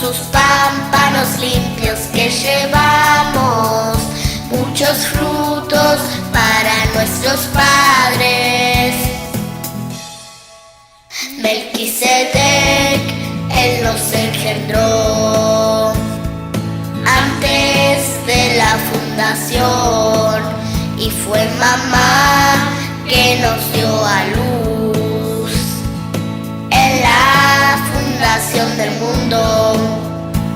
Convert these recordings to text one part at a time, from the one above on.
sus pámpanos limpios que llevamos, muchos frutos para nuestros padres. Melquisedec, él nos engendró antes de la fundación, y fue mamá que nos dio a luz en la fundación del mundo,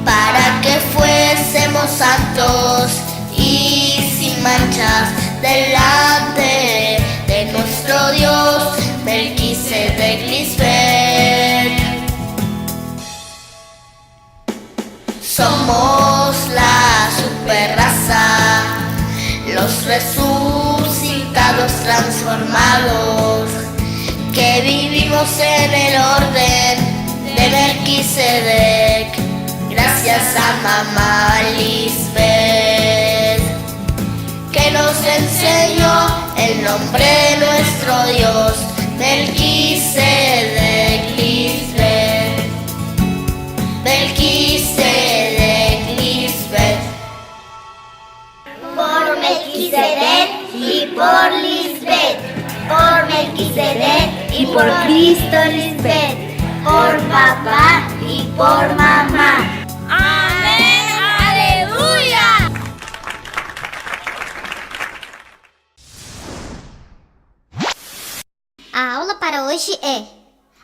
para que fuésemos santos y sin manchas delante de nuestro Dios. Melquisedec Lisbeth. Somos la superraza, los resucitados transformados, que vivimos en el orden de Melquisedec, gracias a mamá Lisbeth, que nos enseñó el nombre de nuestro Dios. Melquisedec Lisbeth, Melquisedec Lisbeth. Por Melquisedec y por Lisbeth, por Melquisedec y por Cristo Lisbeth, por papá y por mamá. Amém! Aleluia! A aula para hoje é: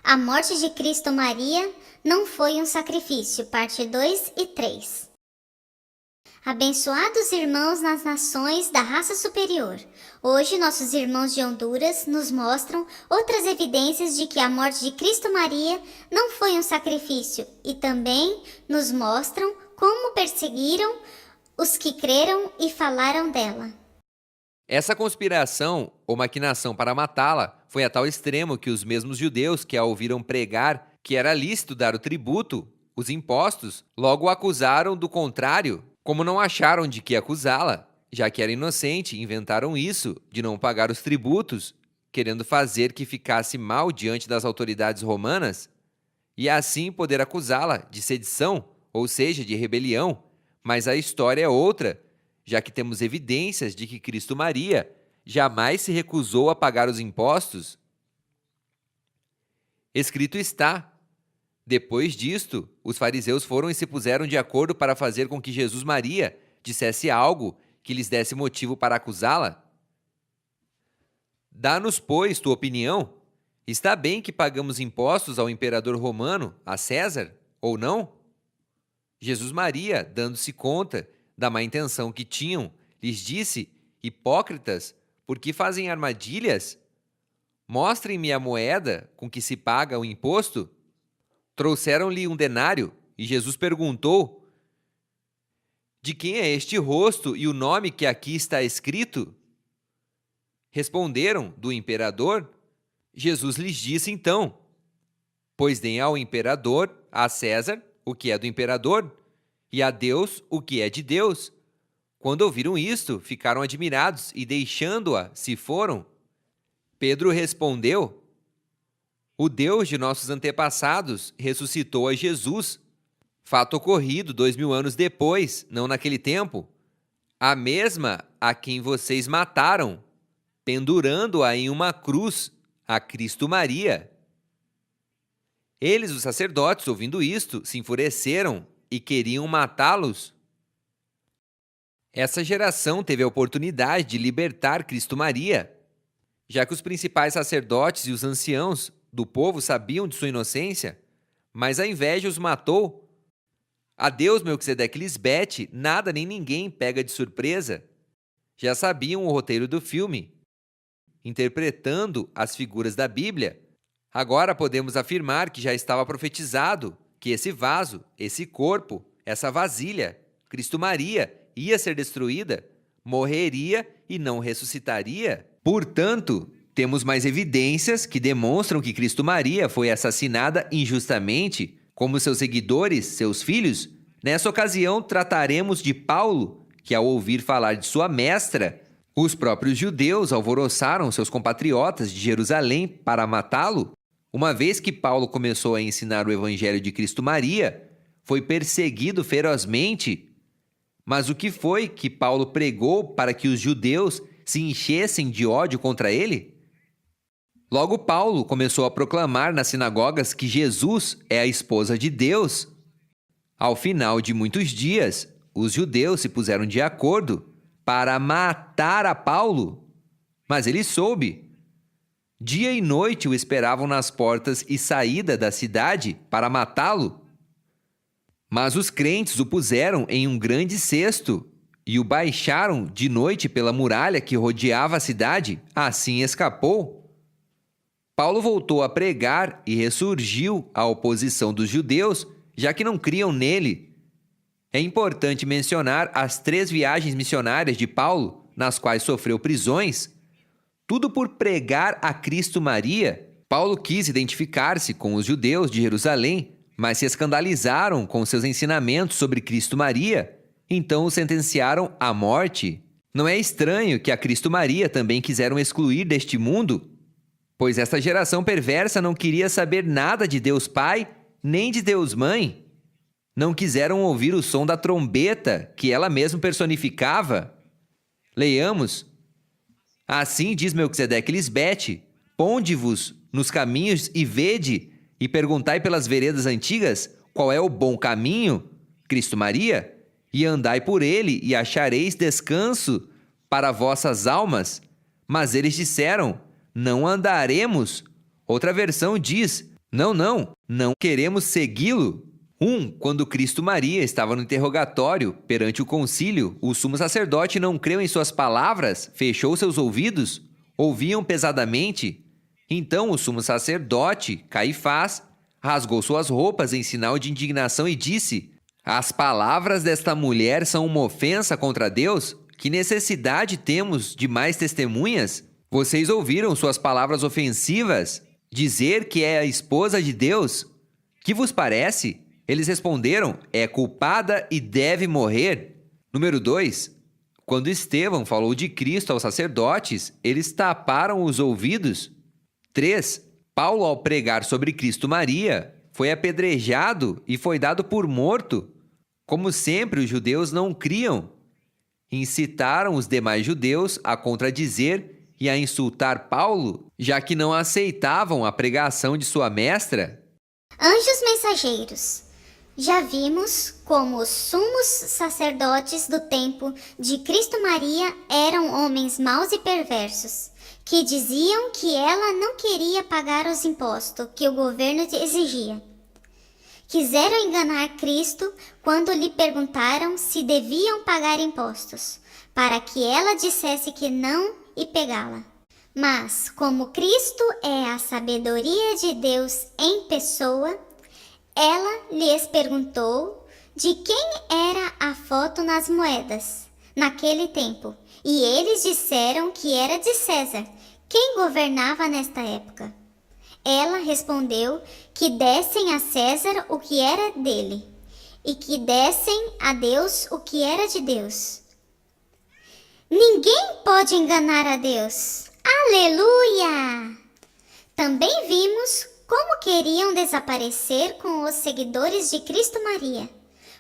a morte de Cristo Maria não foi um sacrifício, parte 2 e 3. Abençoados irmãos nas nações da raça superior, hoje nossos irmãos de Honduras nos mostram outras evidências de que a morte de Cristo Maria não foi um sacrifício, e também nos mostram como perseguiram os que creram e falaram dela. Essa conspiração ou maquinação para matá-la foi a tal extremo que os mesmos judeus que a ouviram pregar que era lícito dar o tributo, os impostos, logo o acusaram do contrário. Como não acharam de que acusá-la, já que era inocente, inventaram isso, de não pagar os tributos, querendo fazer que ficasse mal diante das autoridades romanas, e assim poder acusá-la de sedição, ou seja, de rebelião. Mas a história é outra, já que temos evidências de que Cristo Maria jamais se recusou a pagar os impostos. Escrito está: depois disto, os fariseus foram e se puseram de acordo para fazer com que Jesus Maria dissesse algo que lhes desse motivo para acusá-la. Dá-nos, pois, tua opinião. Está bem que pagamos impostos ao imperador romano, a César, ou não? Jesus Maria, dando-se conta da má intenção que tinham, lhes disse: hipócritas, por que fazem armadilhas? Mostrem-me a moeda com que se paga o imposto. Trouxeram-lhe um denário, e Jesus perguntou: de quem é este rosto e o nome que aqui está escrito? Responderam: do imperador. Jesus lhes disse então: pois deem ao imperador, a César, o que é do imperador, e a Deus o que é de Deus. Quando ouviram isto, ficaram admirados e, deixando-a, se foram. Pedro respondeu: o Deus de nossos antepassados ressuscitou a Jesus, fato ocorrido 2000 anos depois, não naquele tempo, a mesma a quem vocês mataram, pendurando-a em uma cruz, a Cristo Maria. Eles, os sacerdotes, ouvindo isto, se enfureceram e queriam matá-los. Essa geração teve a oportunidade de libertar Cristo Maria, já que os principais sacerdotes e os anciãos do povo sabiam de sua inocência, mas a inveja os matou. A Deus, Melquisedec Lisbeth, nada nem ninguém pega de surpresa. Já sabiam o roteiro do filme, interpretando as figuras da Bíblia. Agora podemos afirmar que já estava profetizado que esse vaso, esse corpo, essa vasilha, Cristo Maria, ia ser destruída, morreria e não ressuscitaria. Portanto, temos mais evidências que demonstram que Cristo Maria foi assassinada injustamente, como seus seguidores, seus filhos. Nessa ocasião, trataremos de Paulo, que ao ouvir falar de sua mestra, os próprios judeus alvoroçaram seus compatriotas de Jerusalém para matá-lo. Uma vez que Paulo começou a ensinar o evangelho de Cristo Maria, foi perseguido ferozmente. Mas o que foi que Paulo pregou para que os judeus se enchessem de ódio contra ele? Logo, Paulo começou a proclamar nas sinagogas que Jesus é a esposa de Deus. Ao final de muitos dias, os judeus se puseram de acordo para matar a Paulo. Mas ele soube. Dia e noite o esperavam nas portas e saída da cidade para matá-lo. Mas os crentes o puseram em um grande cesto e o baixaram de noite pela muralha que rodeava a cidade. Assim escapou. Paulo voltou a pregar e ressurgiu a oposição dos judeus, já que não criam nele. É importante mencionar as 3 viagens missionárias de Paulo, nas quais sofreu prisões. Tudo por pregar a Cristo Maria. Paulo quis identificar-se com os judeus de Jerusalém, mas se escandalizaram com seus ensinamentos sobre Cristo Maria, então o sentenciaram à morte. Não é estranho que a Cristo Maria também quiseram excluir deste mundo, pois esta geração perversa não queria saber nada de Deus Pai, nem de Deus Mãe. Não quiseram ouvir o som da trombeta que ela mesma personificava. Leiamos. Assim diz Melquisedeque Lisbete: ponde-vos nos caminhos e vede, e perguntai pelas veredas antigas qual é o bom caminho, Cristo Maria, e andai por ele e achareis descanso para vossas almas. Mas eles disseram: não andaremos. Outra versão diz: não queremos segui-lo. Quando Cristo Maria estava no interrogatório perante o concílio, o sumo sacerdote não creu em suas palavras, fechou seus ouvidos, ouviam pesadamente. Então o sumo sacerdote, Caifás, rasgou suas roupas em sinal de indignação e disse: as palavras desta mulher são uma ofensa contra Deus? Que necessidade temos de mais testemunhas? Vocês ouviram suas palavras ofensivas? Dizer que é a esposa de Deus? Que vos parece? Eles responderam: é culpada e deve morrer. Número 2. Quando Estevão falou de Cristo aos sacerdotes, eles taparam os ouvidos. 3. Paulo, ao pregar sobre Cristo Maria, foi apedrejado e foi dado por morto. Como sempre, os judeus não criam. Incitaram os demais judeus a contradizer e a insultar Paulo, já que não aceitavam a pregação de sua mestra. Anjos mensageiros. Já vimos como os sumos sacerdotes do tempo de Cristo Maria eram homens maus e perversos, que diziam que ela não queria pagar os impostos que o governo exigia. Quiseram enganar Cristo quando lhe perguntaram se deviam pagar impostos, para que ela dissesse que não e pegá-la. Mas, como Cristo é a sabedoria de Deus em pessoa, ela lhes perguntou de quem era a foto nas moedas naquele tempo, e eles disseram que era de César, quem governava nesta época. Ela respondeu que dessem a César o que era dele, e que dessem a Deus o que era de Deus. Ninguém pode enganar a Deus. Aleluia! Também vimos como queriam desaparecer com os seguidores de Cristo Maria,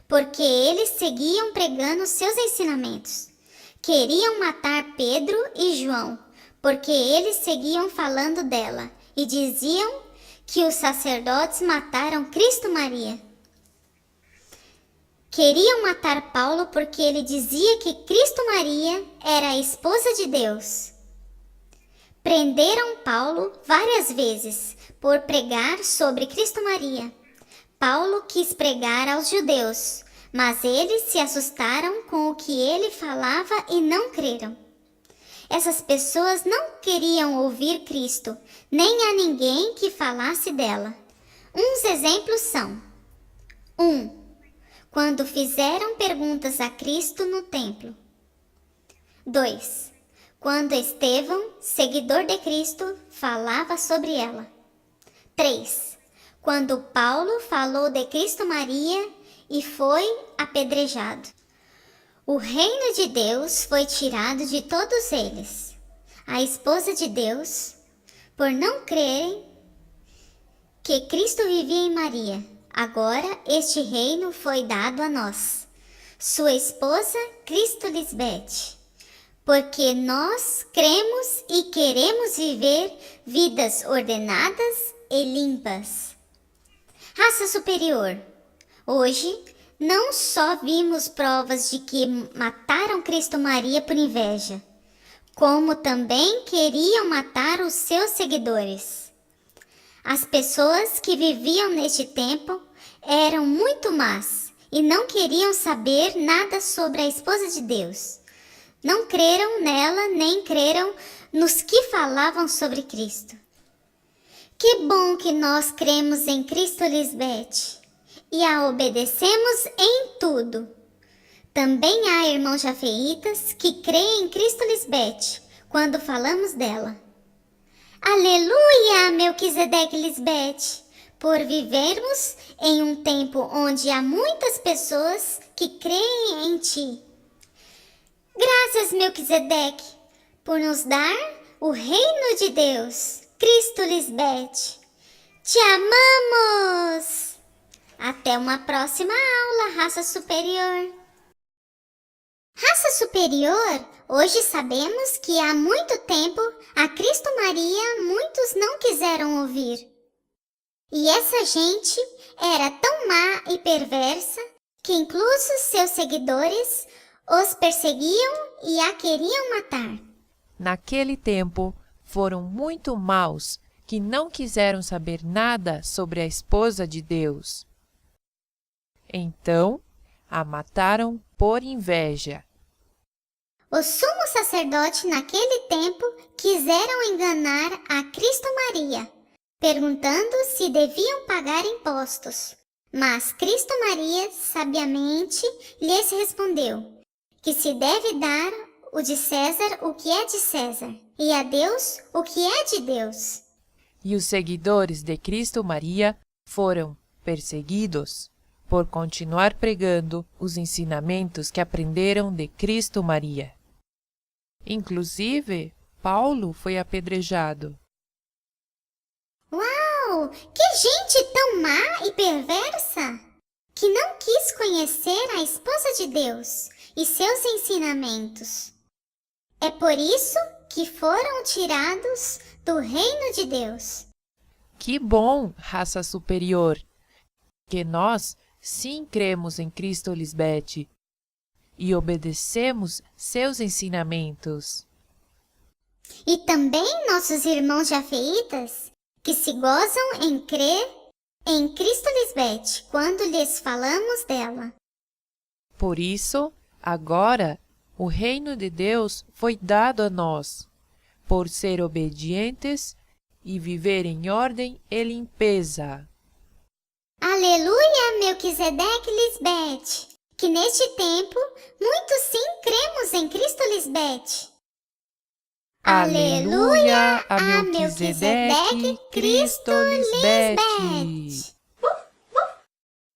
porque eles seguiam pregando seus ensinamentos. Queriam matar Pedro e João, porque eles seguiam falando dela e diziam que os sacerdotes mataram Cristo Maria. Queriam matar Paulo porque ele dizia que Cristo Maria era a esposa de Deus. Prenderam Paulo várias vezes por pregar sobre Cristo Maria. Paulo quis pregar aos judeus, mas eles se assustaram com o que ele falava e não creram. Essas pessoas não queriam ouvir Cristo, nem a ninguém que falasse dela. Uns exemplos são: 1. Quando fizeram perguntas a Cristo no templo. 2. Quando Estevão, seguidor de Cristo, falava sobre ela. 3. Quando Paulo falou de Cristo Maria e foi apedrejado. O reino de Deus foi tirado de todos eles. A esposa de Deus, por não crerem que Cristo vivia em Maria, agora este reino foi dado a nós, sua esposa Cristo Lisbeth, porque nós cremos e queremos viver vidas ordenadas e limpas. Raça superior, hoje não só vimos provas de que mataram Cristo Maria por inveja, como também queriam matar os seus seguidores. As pessoas que viviam neste tempo eram muito más e não queriam saber nada sobre a esposa de Deus. Não creram nela nem creram nos que falavam sobre Cristo. Que bom que nós cremos em Cristo Lisbeth e a obedecemos em tudo. Também há irmãos jafeitas que creem em Cristo Lisbeth quando falamos dela. Aleluia, Melquisedeque Lisbeth, por vivermos em um tempo onde há muitas pessoas que creem em ti. Graças, Melquisedeque, por nos dar o reino de Deus, Cristo Lisbeth. Te amamos! Até uma próxima aula, raça superior. Raça superior, hoje sabemos que há muito tempo a Cristo Maria muitos não quiseram ouvir. E essa gente era tão má e perversa que incluso seus seguidores os perseguiam e a queriam matar. Naquele tempo foram muito maus que não quiseram saber nada sobre a esposa de Deus. Então a mataram por inveja. O sumo sacerdote naquele tempo quiseram enganar a Cristo Maria, perguntando se deviam pagar impostos. Mas Cristo Maria sabiamente lhes respondeu que se deve dar o de César o que é de César, e a Deus o que é de Deus. E os seguidores de Cristo Maria foram perseguidos por continuar pregando os ensinamentos que aprenderam de Cristo Maria. Inclusive, Paulo foi apedrejado. Uau! Que gente tão má e perversa! Que não quis conhecer a esposa de Deus e seus ensinamentos. É por isso que foram tirados do reino de Deus. Que bom, raça superior, que nós sim cremos em Cristo Lisbeth e obedecemos seus ensinamentos. E também nossos irmãos jafeitas, que se gozam em crer em Cristo Lisbeth quando lhes falamos dela. Por isso, agora, o reino de Deus foi dado a nós, por ser obedientes e viver em ordem e limpeza. Aleluia, Melquisedeque Lisbeth, que neste tempo muitos sim cremos em Cristo Lisbeth. Aleluia a Melquisedeque Cristo Lisbeth.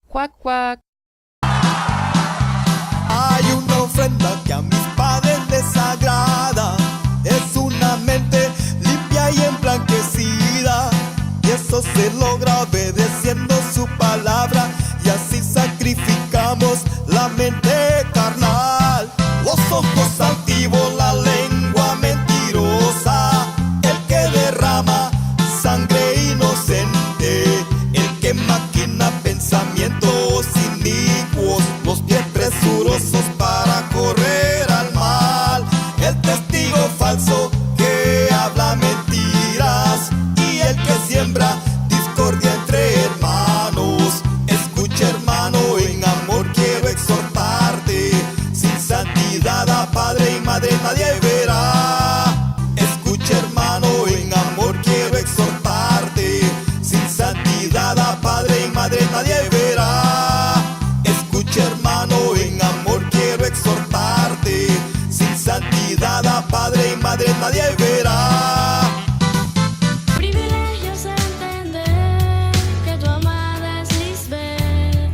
Quack, quack. Hay una ofrenda que a mis padres les agrada. Es una mente limpia y emblanquecida. Y eso se lo